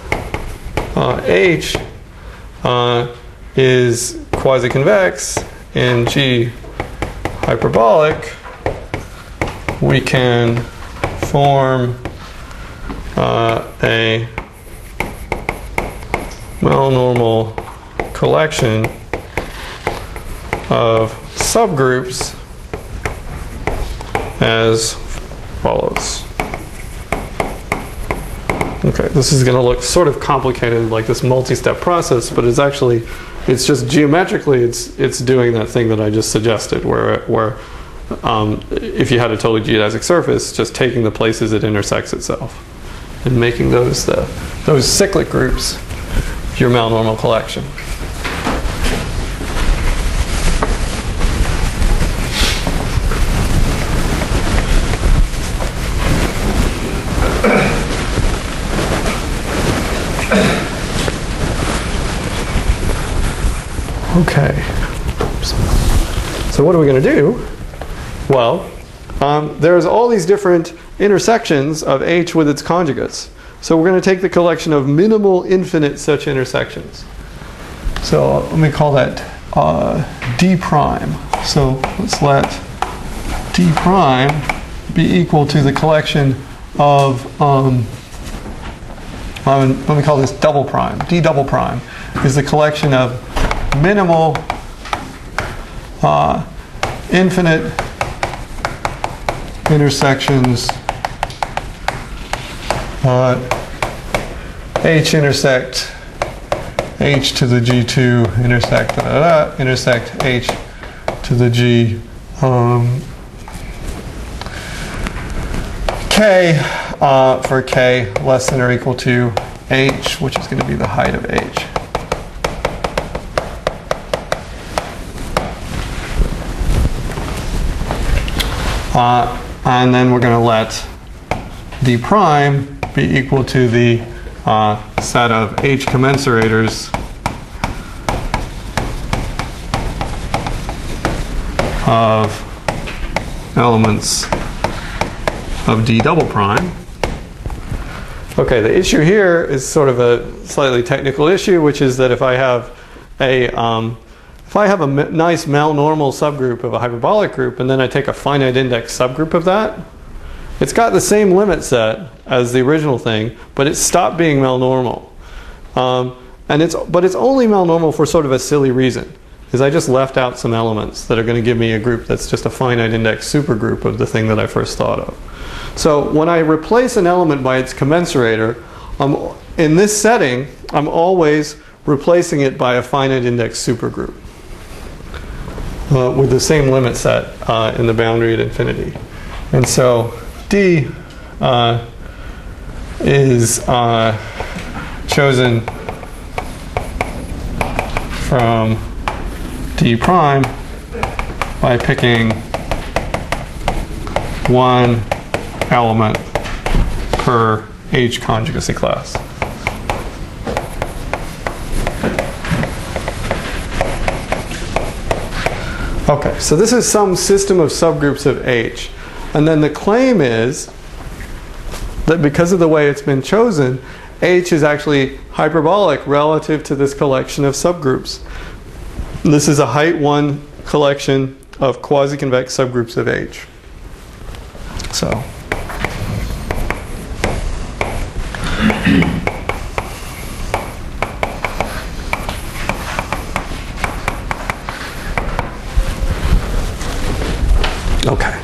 H is quasi-convex in G hyperbolic, we can form a malnormal collection of subgroups as follows. Okay, this is going to look sort of complicated, like this multi-step process, but it's actually, it's just geometrically, it's doing that thing that I just suggested, where if you had a totally geodesic surface, just taking the places it intersects itself and making those cyclic groups your malnormal collection. Okay, so what are we going to do? Well, there's all these different intersections of H with its conjugates. So we're going to take the collection of minimal infinite such intersections. So let me call that D prime. So let's let D prime be equal to the collection of, let me call this double prime. D double prime is the collection of minimal infinite intersections H intersect H to the G2 intersect intersect H to the G K for K less than or equal to H, which is going to be the height of H. And then we're going to let D prime be equal to the set of H commensurators of elements of D double prime. Okay, the issue here is sort of a slightly technical issue, which is that if I have a nice malnormal subgroup of a hyperbolic group, and then I take a finite index subgroup of that, it's got the same limit set as the original thing, but it stopped being malnormal. But it's only malnormal for sort of a silly reason, because I just left out some elements that are going to give me a group that's just a finite index supergroup of the thing that I first thought of. So when I replace an element by its commensurator, in this setting, I'm always replacing it by a finite index supergroup with the same limit set in the boundary at infinity. And so D is chosen from D prime by picking one element per H conjugacy class. Okay, so this is some system of subgroups of H. And then the claim is that because of the way it's been chosen, H is actually hyperbolic relative to this collection of subgroups. This is a height 1 collection of quasi-convex subgroups of H. So. Okay.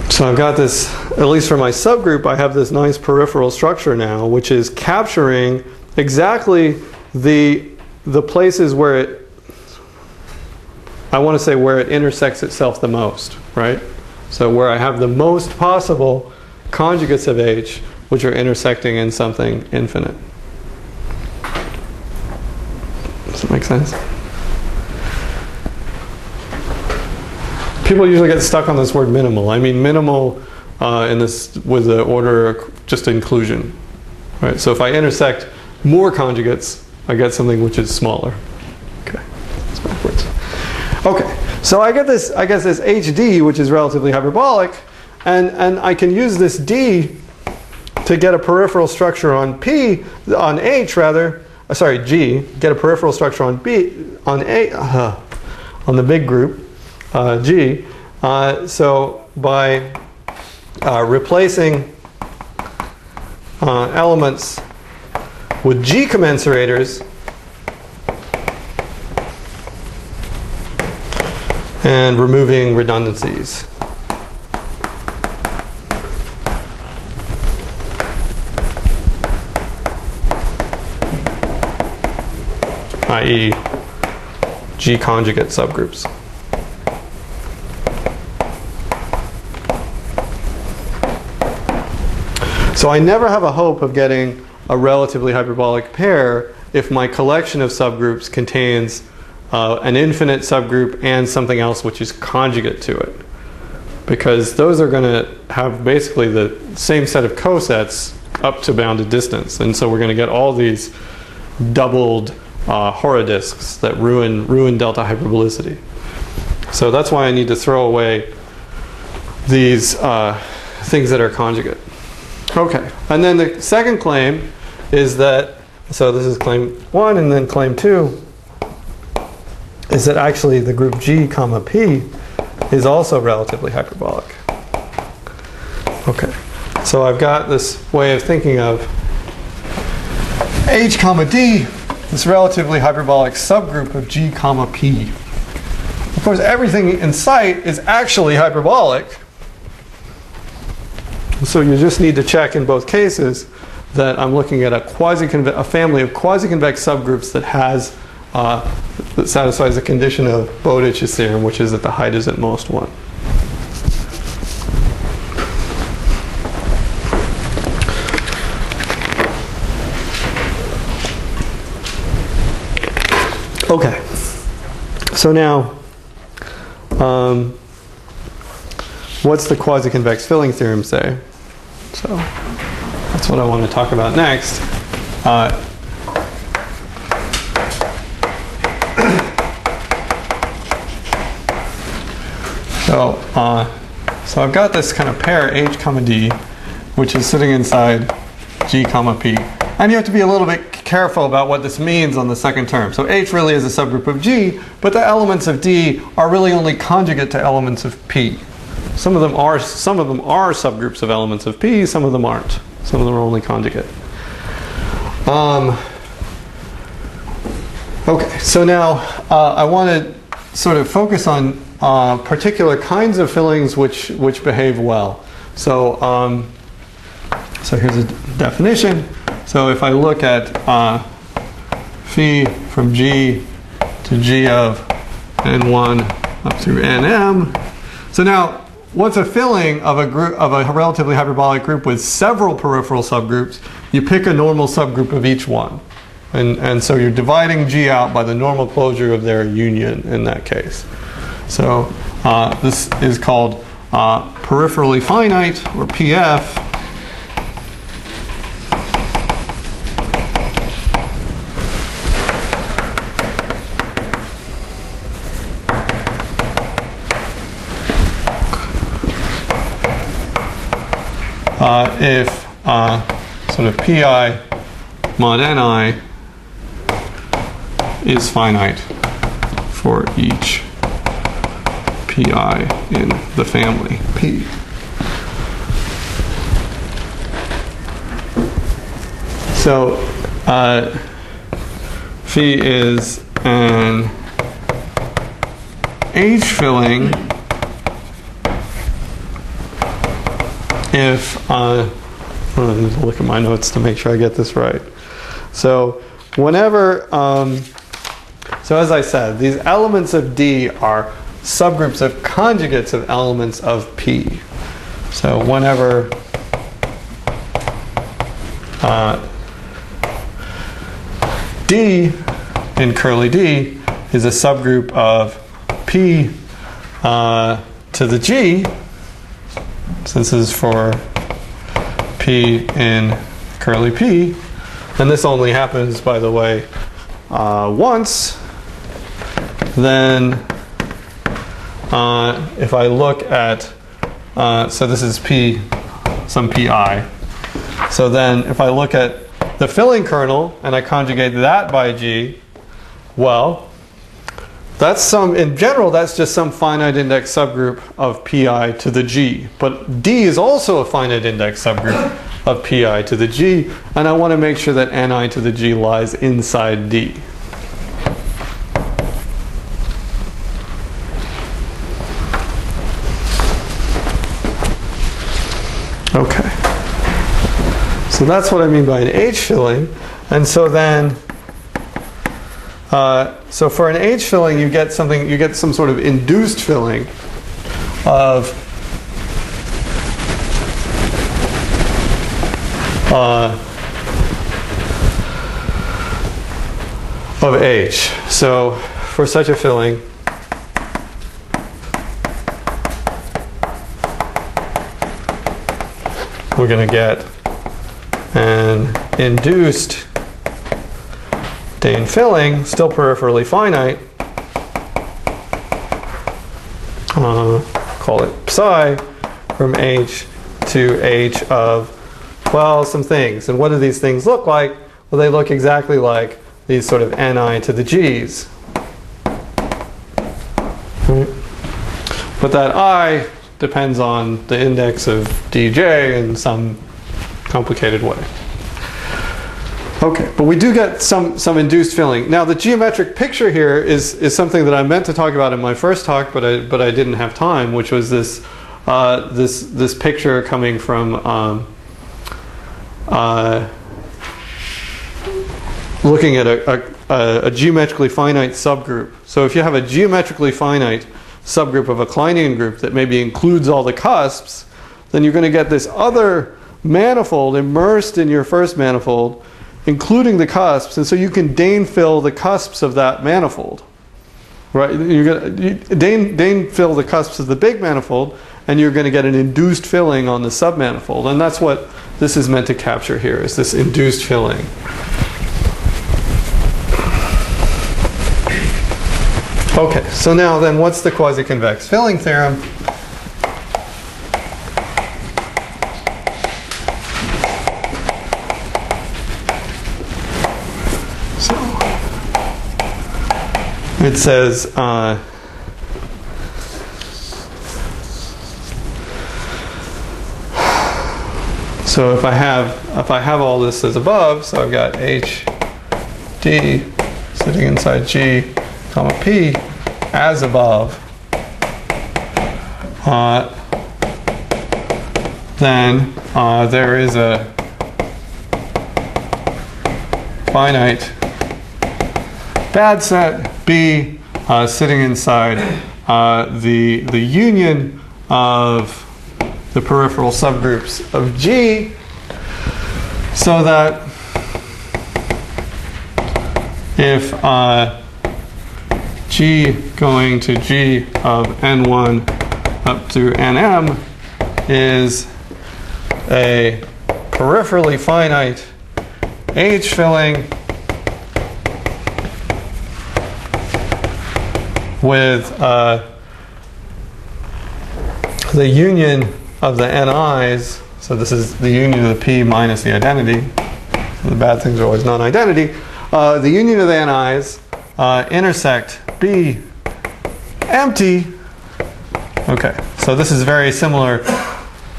So I've got this, at least for my subgroup, I have this nice peripheral structure now, which is capturing exactly the places where it, I want to say where it intersects itself the most, right? So where I have the most possible conjugates of H which are intersecting in something infinite. Does that make sense? People usually get stuck on this word minimal. I mean minimal in this with the order just inclusion. Right? So if I intersect more conjugates, I get something which is smaller. Okay, it's backwards. Okay, so I get this, I guess this HD, which is relatively hyperbolic, and I can use this D to get a peripheral structure on P, on H rather, sorry, G, get a peripheral structure on B, on A, on the big group, G. So by replacing elements with G commensurators and removing redundancies. I.e. G conjugate subgroups. So I never have a hope of getting a relatively hyperbolic pair if my collection of subgroups contains an infinite subgroup and something else which is conjugate to it. Because those are going to have basically the same set of cosets up to bounded distance. And so we're going to get all these doubled horodisks that ruin delta hyperbolicity. So that's why I need to throw away these things that are conjugate. Okay, and then the second claim is that, so this is claim 1, and then claim 2 is that actually the group G comma P is also relatively hyperbolic. Okay, so I've got this way of thinking of H comma D, this relatively hyperbolic subgroup of G comma P. Of course, everything in sight is actually hyperbolic. So you just need to check in both cases that I'm looking at a family of quasi-convex subgroups that has that satisfies the condition of Bowdich's theorem, which is that the height is at most 1. Okay, so now what's the quasi-convex filling theorem say? So that's what I want to talk about next. So I've got this kind of pair H comma D, which is sitting inside G comma P. And you have to be a little bit careful about what this means on the second term. So H really is a subgroup of G, but the elements of D are really only conjugate to elements of P. Some of them are subgroups of elements of P, some of them aren't. Some of them are only conjugate. Okay, so now I want to sort of focus on particular kinds of fillings which behave well. So so here's a definition. So if I look at phi from G to G of N1 up through Nm. So now, what's a filling of a group of a relatively hyperbolic group with several peripheral subgroups? You pick a normal subgroup of each one. And so you're dividing G out by the normal closure of their union in that case. So this is called peripherally finite, or PF. If sort of Pi mod Ni is finite for each Pi in the family P. So phi is an H filling if I need to look at my notes to make sure I get this right. So whenever, so as I said, these elements of D are subgroups of conjugates of elements of P. So whenever D in curly D is a subgroup of P to the G. So this is for P in curly P. And this only happens, by the way, once. Then if I look at, so this is P, some Pi. So then if I look at the filling kernel and I conjugate that by G, well, that's in general, that's just some finite index subgroup of Pi to the G. But D is also a finite index subgroup of Pi to the G, and I want to make sure that Ni to the G lies inside D. Okay. So that's what I mean by an H filling. And so then, so for an H filling, you get some sort of induced filling of H. So for such a filling, we're going to get an induced Dehn filling, still peripherally finite, call it psi, from H to H of, well, some things. And what do these things look like? Well, they look exactly like these sort of Ni to the G's. Right? But that I depends on the index of dj in some complicated way. Okay, but we do get some induced filling. Now the geometric picture here is something that I meant to talk about in my first talk, but I didn't have time, which was this this picture coming from looking at a geometrically finite subgroup. So if you have a geometrically finite subgroup of a Kleinian group that maybe includes all the cusps, then you're going to get this other manifold immersed in your first manifold, including the cusps, and so you can Dehn fill the cusps of that manifold. Right? You're going to Dehn fill the cusps of the big manifold, and you're going to get an induced filling on the submanifold. And that's what this is meant to capture here, is this induced filling. Okay, so now then what's the quasi-convex filling theorem? So it says so if I have all this as above, so I've got H D sitting inside G comma P as above, then there is a finite bad set B sitting inside the union of the peripheral subgroups of G, so that if G going to G of N1 up to Nm is a peripherally finite H filling with the union of the Ni's, so this is the union of the P minus the identity, so the bad things are always non-identity, the union of the Ni's intersect B empty. Okay, so this is very similar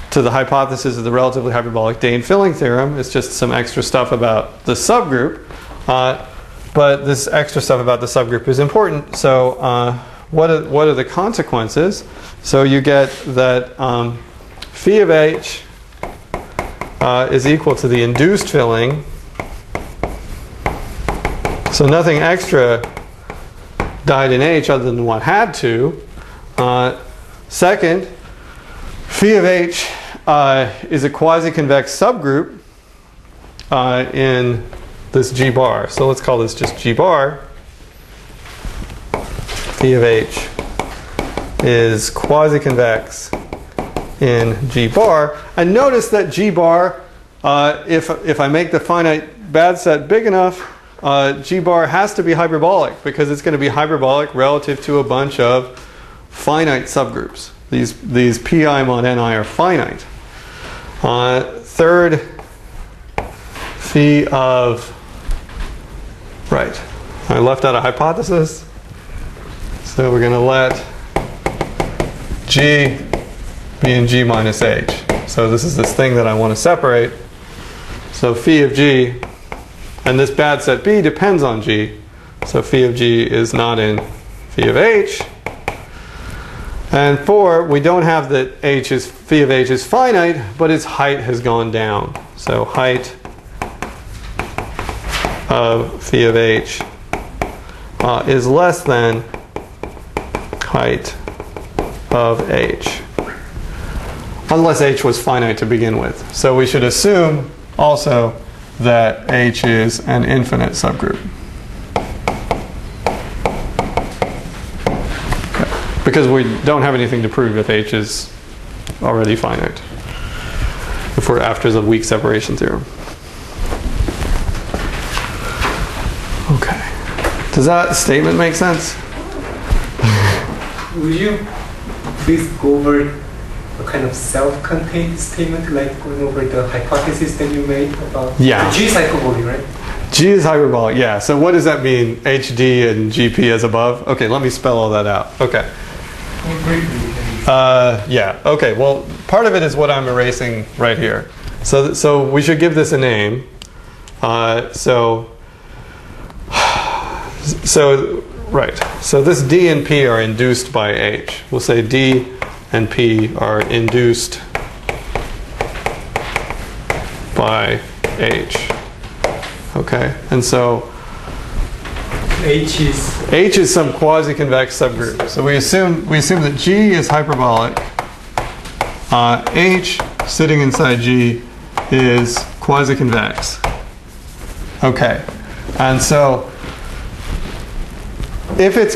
to the hypothesis of the relatively hyperbolic Dehn filling theorem. It's just some extra stuff about the subgroup, but this extra stuff about the subgroup is important. So what are the consequences? So you get that phi of H is equal to the induced filling. So nothing extra died in H other than what had to. Second, phi of H is a quasi-convex subgroup in this G bar. So let's call this just G bar. Phi of H is quasi-convex in G bar. And notice that G bar, if I make the finite bad set big enough, G bar has to be hyperbolic because it's going to be hyperbolic relative to a bunch of finite subgroups. These pi mod ni are finite. Third, phi of, right, I left out a hypothesis. So we're going to let G be in G minus H. So this is this thing that I want to separate. So phi of G, and this bad set B depends on G. So phi of G is not in phi of H. And 4, we don't have that phi of H is finite, but its height has gone down. So height of phi of H is less than height of H, unless H was finite to begin with. So we should assume also that H is an infinite subgroup. Okay. Because we don't have anything to prove if H is already finite, if we're after the weak separation theorem. Okay. Does that statement make sense? Would you please go over a kind of self-contained statement, like going over the hypothesis that you made about Yeah. G is hyperbolic, right? G is hyperbolic, yeah. So what does that mean? HD and GP as above? Okay, let me spell all that out. Okay. Yeah, okay. Well, part of it is what I'm erasing right here. So we should give this a name. Right. So this D and P are induced by H. We'll say D and P are induced by H. Okay. And so H is some quasi-convex subgroup. So we assume that G is hyperbolic. H sitting inside G is quasi-convex. Okay. And so if it's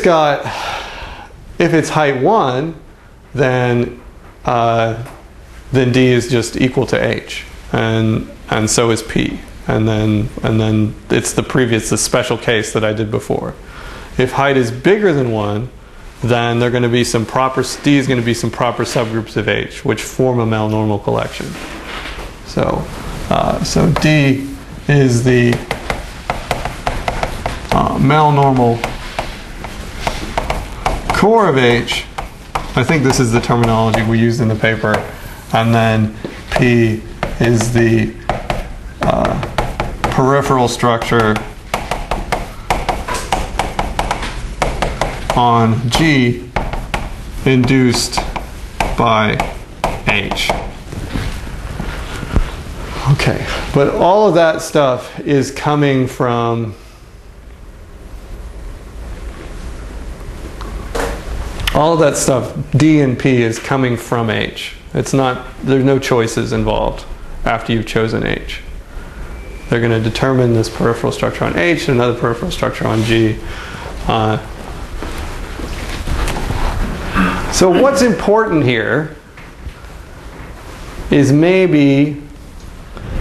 height 1, then D is just equal to H, and so is P, and then it's the special case that I did before. If height is bigger than 1, then D is going to be some proper subgroups of H, which form a malnormal collection. So D is the malnormal core of H. I think this is the terminology we used in the paper. And then P is the peripheral structure on G induced by H. Okay, but all of that stuff is coming from D and P is coming from H. It's not, there's no choices involved after you've chosen H. They're going to determine this peripheral structure on H and another peripheral structure on G. So what's important here is maybe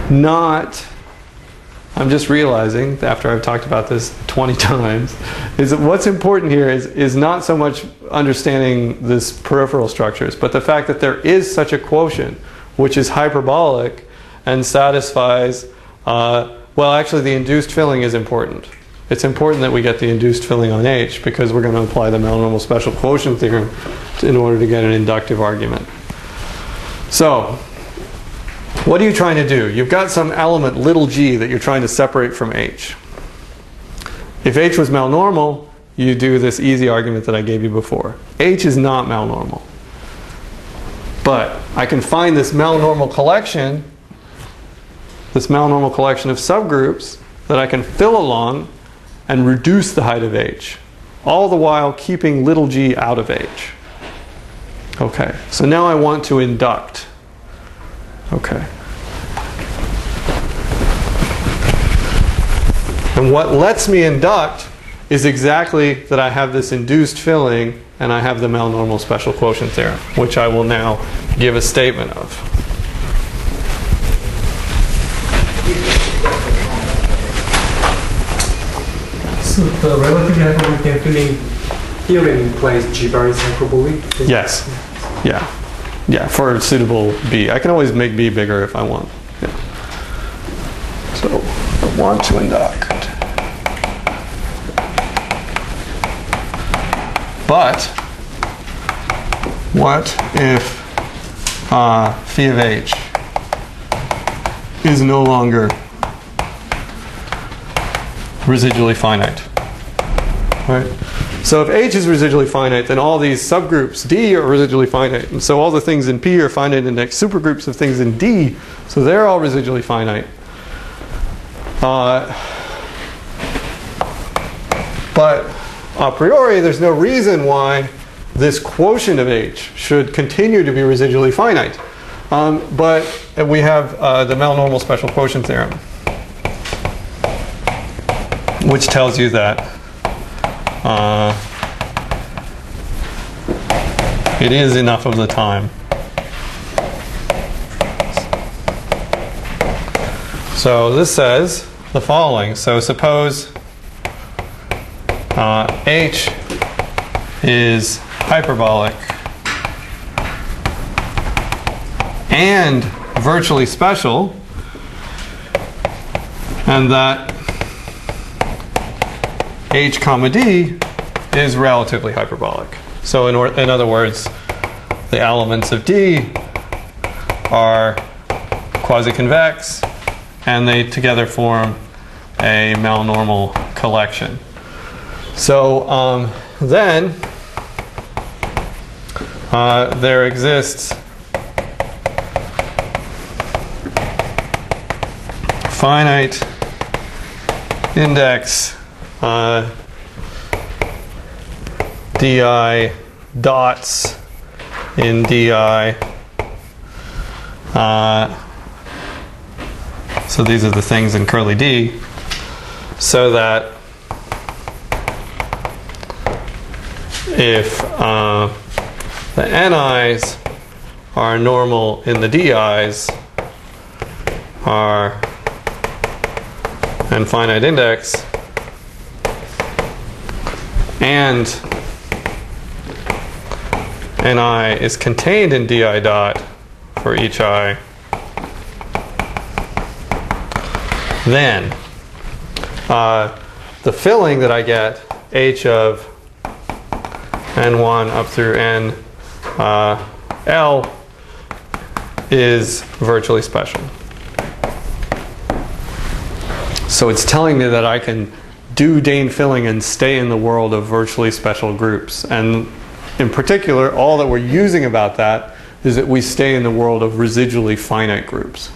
not, I'm just realizing after I've talked about this 20 times, is that what's important here is not so much understanding this peripheral structures, but the fact that there is such a quotient which is hyperbolic and satisfies, well actually the induced filling is important. It's important that we get the induced filling on H because we're going to apply the malnormal special quotient theorem in order to get an inductive argument. So, what are you trying to do? You've got some element, little g, that you're trying to separate from H. If H was malnormal, you do this easy argument that I gave you before. H is not malnormal. But I can find this malnormal collection of subgroups that I can fill along and reduce the height of H, all the while keeping little g out of H. Okay, so now I want to induct. Okay. And what lets me induct is exactly that I have this induced filling and I have the Mel-normal special quotient theorem, which I will now give a statement of. So the relatively hyperbolic Dehn filling theorem implies G bar is hyperbolic? Yes. Yeah. Yeah, for a suitable B. I can always make B bigger if I want. Yeah. So I want to induct. But what if phi of H is no longer residually finite? Right? So if H is residually finite, then all these subgroups D are residually finite. And so all the things in P are finite index supergroups of things in D. So they're all residually finite. But a priori, there's no reason why this quotient of H should continue to be residually finite. But we have the Mel-normal special quotient theorem, which tells you that it is enough of the time. So this says the following. So suppose H is hyperbolic and virtually special, and that H comma D is relatively hyperbolic. So in other words, the elements of D are quasi-convex, and they together form a Mel-normal collection. So then there exists finite index di dots in di. So these are the things in curly D, so that if the ni's are normal in the di's are and finite index, and ni is contained in di dot for each I, then the filling that I get, H of n1 up through n L, is virtually special. So it's telling me that I can do Dehn filling and stay in the world of virtually special groups. And in particular, all that we're using about that is that we stay in the world of residually finite groups.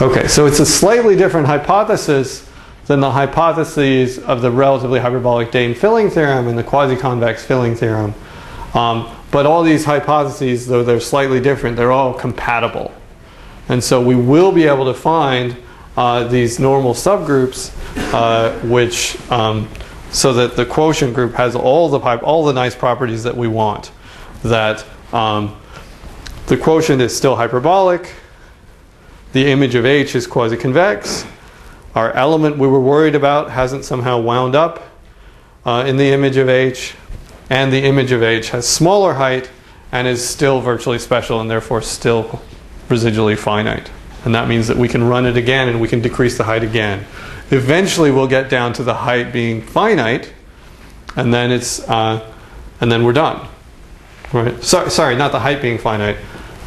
Okay, so it's a slightly different hypothesis than the hypotheses of the relatively hyperbolic Dehn filling theorem and the quasi-convex filling theorem. But all these hypotheses, though they're slightly different, they're all compatible. And so we will be able to find these normal subgroups, so that the quotient group has all the nice properties that we want. That the quotient is still hyperbolic, the image of H is quasi-convex, our element we were worried about hasn't somehow wound up in the image of H, and the image of H has smaller height and is still virtually special and therefore still residually finite. And that means that we can run it again and we can decrease the height again. Eventually we'll get down to the height being finite, and then then we're done. Right? Sorry, not the height being finite.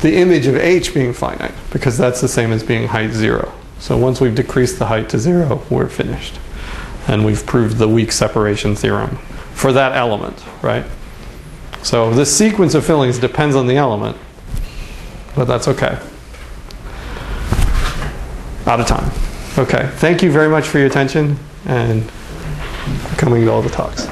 The image of H being finite, because that's the same as being height 0. So once we've decreased the height to 0, we're finished. And we've proved the weak separation theorem for that element, right? So this sequence of fillings depends on the element, but that's okay. Out of time. Okay, thank you very much for your attention and for coming to all the talks.